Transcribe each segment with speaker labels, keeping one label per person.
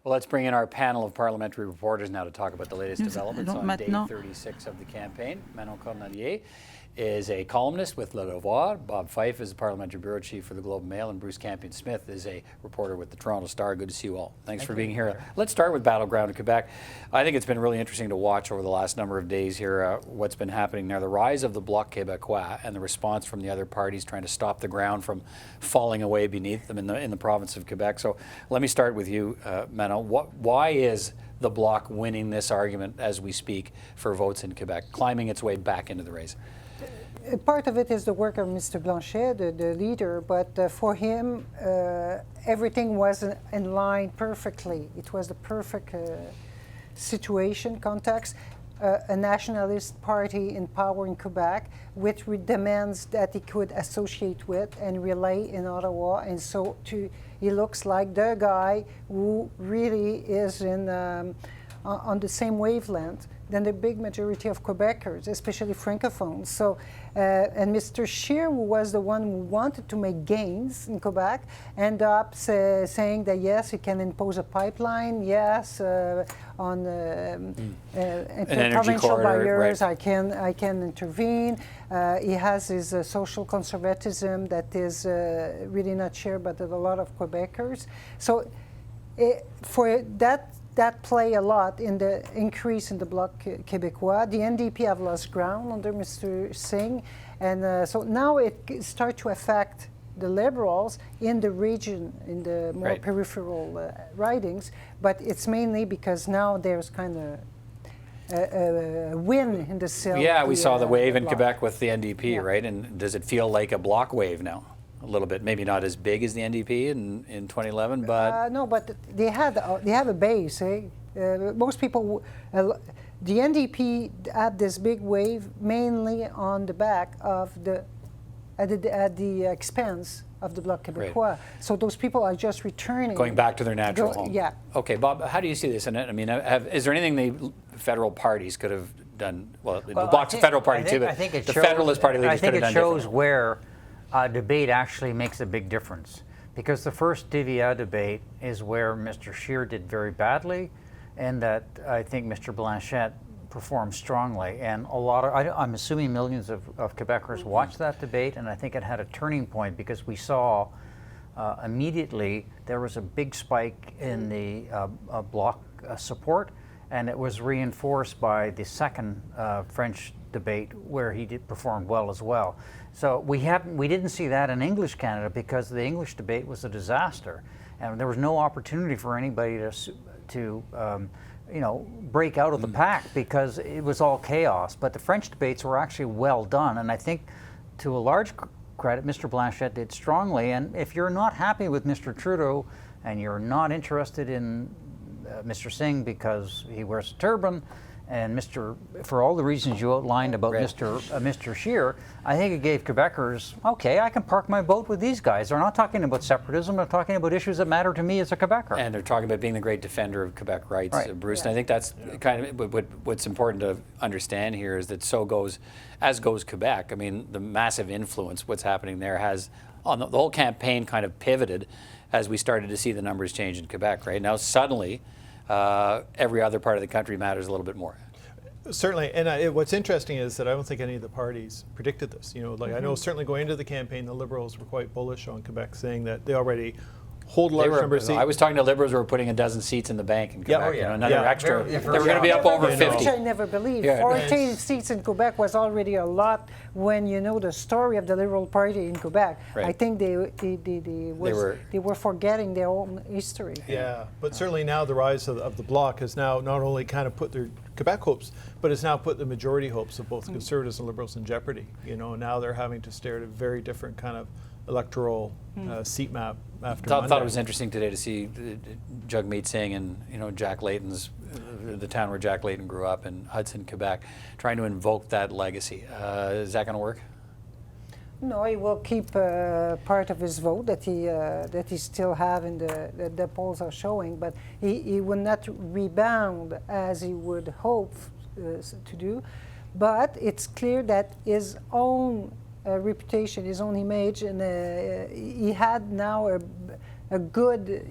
Speaker 1: Well, let's bring in our panel of parliamentary reporters now to talk about the latest developments on day 36 of the campaign. Manon Corneillier is a columnist with Le Devoir. Bob Fife is the parliamentary bureau chief for the Globe and Mail, and Bruce Campion-Smith is a reporter with the Toronto Star. Good to see you all. Thanks for being here. Let's start with Battleground in Quebec. I think it's been really interesting to watch over the last number of days here what's been happening there. The rise of the Bloc Québécois and the response from the other parties trying to stop the ground from falling away beneath them in the province of Quebec. So let me start with you, Manon. Why is the Bloc winning this argument as we speak for votes in Quebec, climbing its way back into the race?
Speaker 2: Part of it is the work of Mr. Blanchet, the leader, but for him, everything was in line perfectly. It was the perfect situation, context. A nationalist party in power in Quebec, which demands that he could associate with and relay in Ottawa, and so he looks like the guy who really is on the same wavelength than the big majority of Quebecers, especially Francophones. So, and Mr. Scheer, who was the one who wanted to make gains in Quebec, ended up saying that yes, he can impose a pipeline, yes, on provincial barriers, right. I can intervene. He has his social conservatism that is really not shared by a lot of Quebecers. So, for that play a lot in the increase in the Bloc Québécois. The NDP have lost ground under Mr. Singh, and so now it starts to affect the Liberals in the region, in the more peripheral ridings, but it's mainly because now there's kind of a win in the cell.
Speaker 1: Yeah, we saw the wave in Quebec with the NDP, right? And does it feel like a Bloc wave now? A little bit, maybe not as big as the NDP in 2011, but
Speaker 2: no, but they have a base. Most people, the NDP had this big wave mainly on the back of at the expense of the Bloc Québécois. Right. So those people are just returning,
Speaker 1: going back to their natural home.
Speaker 2: Yeah.
Speaker 1: Okay, Bob, how do you see this? And I mean, is there anything the federal parties could have done? Well, the Bloc's a federal party too, but the Federalist Party leaders could have done
Speaker 3: I think it shows where debate actually makes a big difference, because the first Devoir debate is where Mr. Scheer did very badly, and that I think Mr. Blanchet performed strongly, and a lot of I'm assuming millions of Quebecers watched that debate, and I think it had a turning point because we saw immediately there was a big spike in the Bloc support, and it was reinforced by the second French debate where he performed well as well. So we didn't see that in English Canada because the English debate was a disaster, and there was no opportunity for anybody to break out of the pack because it was all chaos. But the French debates were actually well done, and I think to a large credit, Mr. Blanchet did strongly. And if you're not happy with Mr. Trudeau and you're not interested in Mr. Singh because he wears a turban, and for all the reasons you outlined about Mr. Scheer, I think it gave Quebecers, okay, I can park my boat with these guys. They're not talking about separatism, they're talking about issues that matter to me as a Quebecer.
Speaker 1: And they're talking about being the great defender of Quebec rights, right. Bruce. And I think that's kind of what's important to understand here is that as goes Quebec. I mean, the massive influence what's happening there has, on the whole campaign kind of pivoted as we started to see the numbers change in Quebec, right? Now suddenly, every other part of the country matters a little bit more.
Speaker 4: Certainly, and what's interesting is that I don't think any of the parties predicted this. I know certainly going into the campaign, the Liberals were quite bullish on Quebec, saying that they already hold a large number of seats.
Speaker 1: I was talking to Liberals who were putting a dozen seats in the bank in Quebec. Another extra. They were going to be up over 50.
Speaker 2: Which I never believed. 14 seats in Quebec was already a lot when you know the story of the Liberal Party in Quebec. Right. I think they were forgetting their own history.
Speaker 4: Yeah, but certainly now the rise of the Bloc has now not only kind of put their Quebec hopes, but it's now put the majority hopes of both Conservatives and Liberals in jeopardy. Now they're having to stare at a very different kind of electoral seat map after Monday.
Speaker 1: I thought it was interesting today to see Jagmeet Singh and Jack Layton's, the town where Jack Layton grew up in Hudson, Quebec, trying to invoke that legacy. Is that going to work?
Speaker 2: No, he will keep part of his vote that he still have in the polls are showing, but he will not rebound as he would hope to do. But it's clear that his own reputation, his own image, and he had now a good.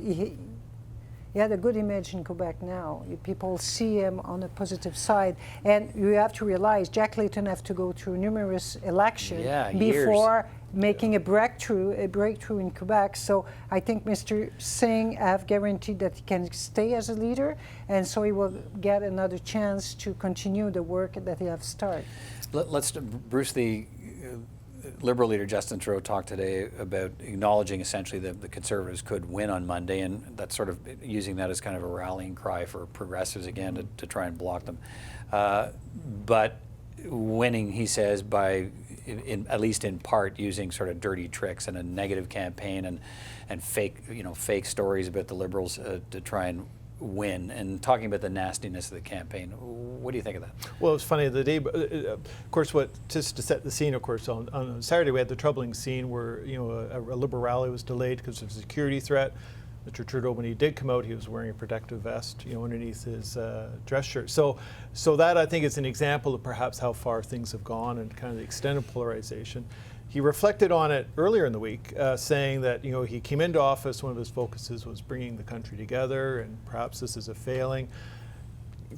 Speaker 2: he had a good image in Quebec now. People see him on a positive side. And you have to realize Jack Layton have to go through numerous elections before making a breakthrough in Quebec. So I think Mr. Singh have guaranteed that he can stay as a leader, and so he will get another chance to continue the work that he have started.
Speaker 1: Bruce, the Liberal leader Justin Trudeau talked today about acknowledging essentially that the Conservatives could win on Monday, and that's sort of using that as kind of a rallying cry for progressives again to try and block them. But winning, he says, by at least in part using sort of dirty tricks and a negative campaign and fake stories about the Liberals to try and win, and talking about the nastiness of the campaign. What do you think of that?
Speaker 4: Well, it's funny, the day, of course, just to set the scene, of course, on Saturday we had the troubling scene where, a Liberal rally was delayed because of a security threat. Mr. Trudeau, when he did come out, he was wearing a protective vest, underneath his dress shirt. So that, I think, is an example of perhaps how far things have gone and kind of the extent of polarization. He reflected on it earlier in the week, saying that he came into office, one of his focuses was bringing the country together, and perhaps this is a failing.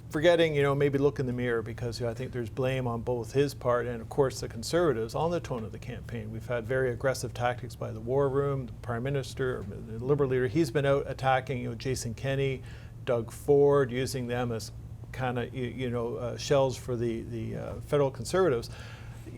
Speaker 4: Forgetting, maybe look in the mirror, because I think there's blame on both his part and, of course, the Conservatives on the tone of the campaign. We've had very aggressive tactics by the War Room, the Prime Minister, the Liberal leader. He's been out attacking, Jason Kenney, Doug Ford, using them as kind of, shells for the federal Conservatives.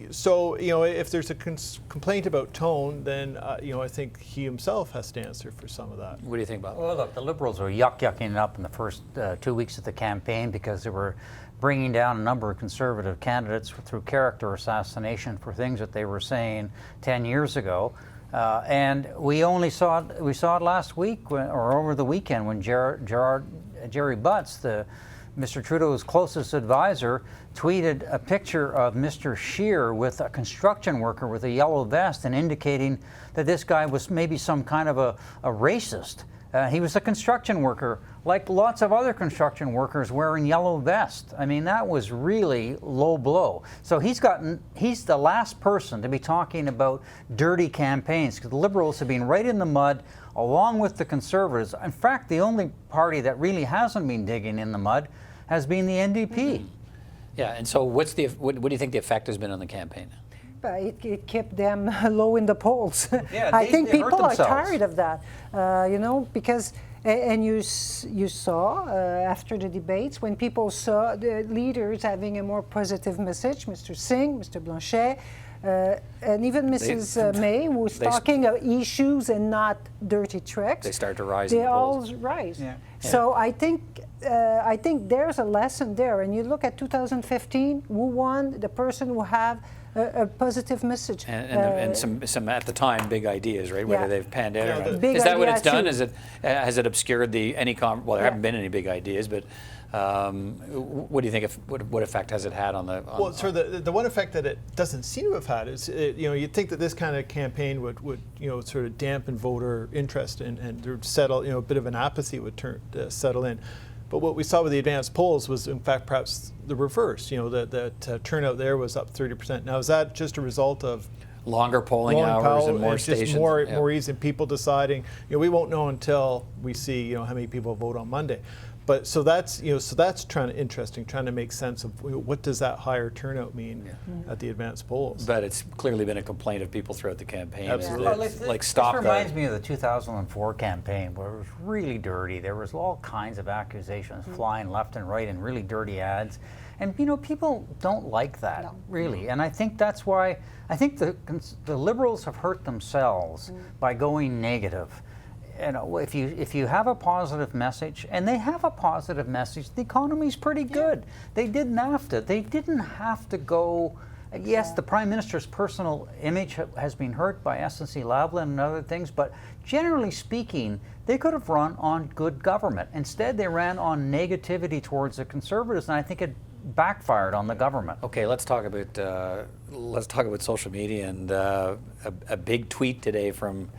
Speaker 4: So, if there's a complaint about tone, then, I think he himself has to answer for some of that.
Speaker 1: What do you think, Bob?
Speaker 3: Well, look, the Liberals were yucking it up in the first 2 weeks of the campaign because they were bringing down a number of Conservative candidates through character assassination for things that they were saying 10 years ago. And we saw it last week or over the weekend when Jerry Butts, Mr. Trudeau's closest advisor, tweeted a picture of Mr. Scheer with a construction worker with a yellow vest and indicating that this guy was maybe some kind of a racist. He was a construction worker, like lots of other construction workers wearing yellow vests. I mean, that was really low blow. So he's the last person to be talking about dirty campaigns, because the Liberals have been right in the mud along with the Conservatives. In fact, the only party that really hasn't been digging in the mud has been the NDP.
Speaker 1: Mm-hmm. Yeah, and so what do you think the effect has been on the campaign?
Speaker 2: It kept them low in the polls.
Speaker 3: Yeah,
Speaker 2: I think people are tired of that, because, and you saw after the debates, when people saw the leaders having a more positive message, Mr. Singh, Mr. Blanchet, and even Mrs. May, who was talking of issues and not dirty tricks.
Speaker 1: They start to rise.
Speaker 2: They all rise. Yeah. So I think there's a lesson there. And you look at 2015, who won? The person who have a positive message.
Speaker 1: And some at the time big ideas, right? Whether they've panned out or not.
Speaker 2: Is
Speaker 1: that what it's done? Has it obscured well, there haven't been any big ideas, but what do you think? What effect has it had on the?
Speaker 4: Well, so the one effect that it doesn't seem to have had is, you'd think that this kind of campaign would sort of dampen voter interest and settle, a bit of an apathy would settle in. But what we saw with the advanced polls was, in fact, perhaps the reverse. That turnout there was up 30%. Now, is that just a result of
Speaker 1: longer polling hours and more stations?
Speaker 4: Just more ease in people deciding. We won't know until we see, how many people vote on Monday. But so that's interesting, trying to make sense of what does that higher turnout mean at the advanced polls.
Speaker 1: But it's clearly been a complaint of people throughout the campaign.
Speaker 4: Absolutely.
Speaker 3: This reminds me of the 2004 campaign, where it was really dirty. There was all kinds of accusations flying left and right and really dirty ads. And people don't like that, really. And I think that's why the Liberals have hurt themselves by going negative. If you have a positive message, and they have a positive message, the economy's pretty good. They did NAFTA. They didn't have to go. Yes, the Prime Minister's personal image has been hurt by SNC-Lavalin and other things, but generally speaking, they could have run on good government. Instead, they ran on negativity towards the Conservatives, and I think it backfired on the government.
Speaker 1: Okay, let's talk about social media and a big tweet today from.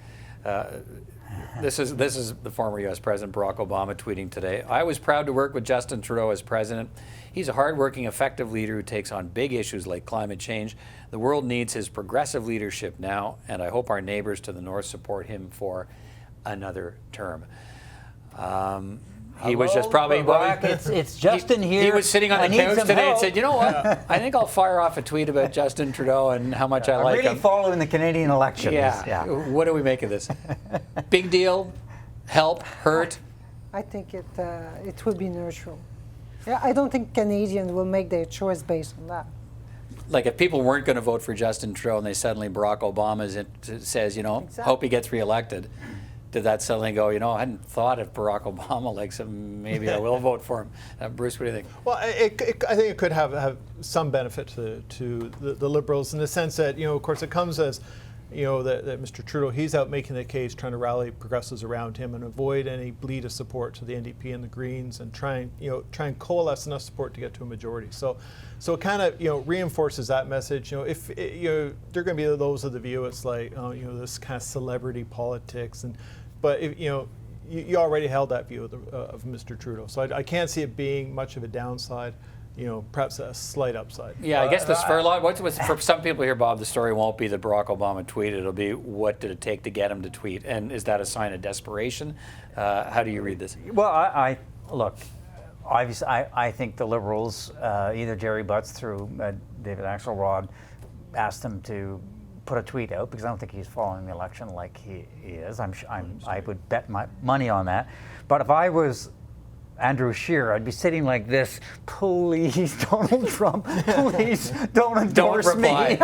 Speaker 1: This is the former U.S. President Barack Obama tweeting today. I was proud to work with Justin Trudeau as president. He's a hardworking, effective leader who takes on big issues like climate change. The world needs his progressive leadership now, and I hope our neighbors to the north support him for another term. He was just probably
Speaker 3: it's Justin here.
Speaker 1: He was sitting on the couch today
Speaker 3: help.
Speaker 1: and said, "You know what? I think I'll fire off a tweet about Justin Trudeau and how much I like
Speaker 3: really
Speaker 1: him."
Speaker 3: following the Canadian elections.
Speaker 1: Yeah. What do we make of this? Big deal? Help? Hurt?
Speaker 2: I think it will be neutral. Yeah, I don't think Canadians will make their choice based on that.
Speaker 1: Like if people weren't going to vote for Justin Trudeau and they suddenly Barack Obama says, hope he gets reelected, did that suddenly go, I hadn't thought if Barack Obama likes him, maybe I will vote for him. Bruce, what do you think?
Speaker 4: Well, I think it could have some benefit to the Liberals in the sense that, of course, it comes as, that Mr. Trudeau, he's out making the case, trying to rally progressives around him and avoid any bleed of support to the NDP and the Greens and try and coalesce enough support to get to a majority. So it kind of, reinforces that message. If they're going to be those of the view, it's like, this kind of celebrity politics but if, you already held that view of Mr. Trudeau. So I can't see it being much of a downside, perhaps a slight upside.
Speaker 1: Yeah, I guess for some people here, Bob, the story won't be that Barack Obama tweeted. It'll be what did it take to get him to tweet? And is that a sign of desperation? How do you read this?
Speaker 3: Well, I look, obviously, I think the Liberals, either Jerry Butts through David Axelrod, asked him to put a tweet out because I don't think he's following the election like he is. I would bet my money on that. But if I was Andrew Scheer, I'd be sitting like this, please, Donald Trump, please don't endorse me.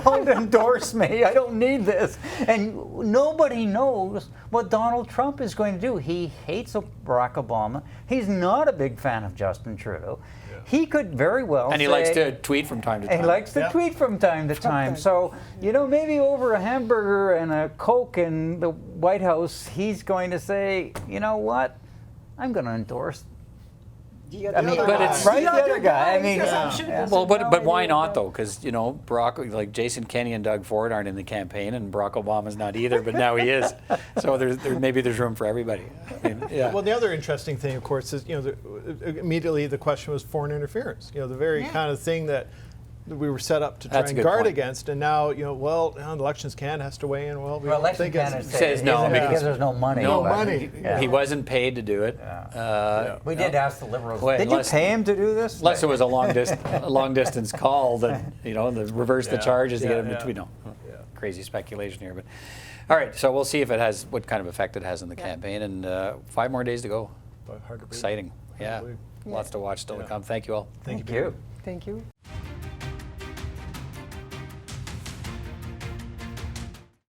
Speaker 3: Don't endorse me. I don't need this. And nobody knows what Donald Trump is going to do. He hates Barack Obama. He's not a big fan of Justin Trudeau. He could very well
Speaker 1: And he likes to tweet from time to time.
Speaker 3: He likes to tweet from time to time. So, maybe over a hamburger and a Coke in the White House, he's going to say, you know what? I'm going to endorse.
Speaker 1: But it's
Speaker 3: right, the other guy.
Speaker 1: Well, but why not though? Because Barack, like Jason Kenney and Doug Ford aren't in the campaign, and Barack Obama's not either. But now he is. So maybe there's room for everybody.
Speaker 4: Well, the other interesting thing, of course, is immediately the question was foreign interference. The very kind of thing that we were set up to try and guard against, and now elections Canada has to weigh in. Well,
Speaker 3: Elections Canada
Speaker 1: says no
Speaker 3: because there's no money.
Speaker 4: No money.
Speaker 1: He wasn't paid to do it.
Speaker 3: We did ask the Liberals.
Speaker 1: Did
Speaker 3: you pay him to do this?
Speaker 1: Unless it was a long distance call that reverse the charges to get him to tweet. No, crazy speculation here, but all right. So we'll see if it has what kind of effect it has in the campaign, and 5 more days to go.
Speaker 4: Hard to
Speaker 1: Exciting. Yeah, lots to watch still to come. Thank you all.
Speaker 4: Thank you.
Speaker 2: Thank you.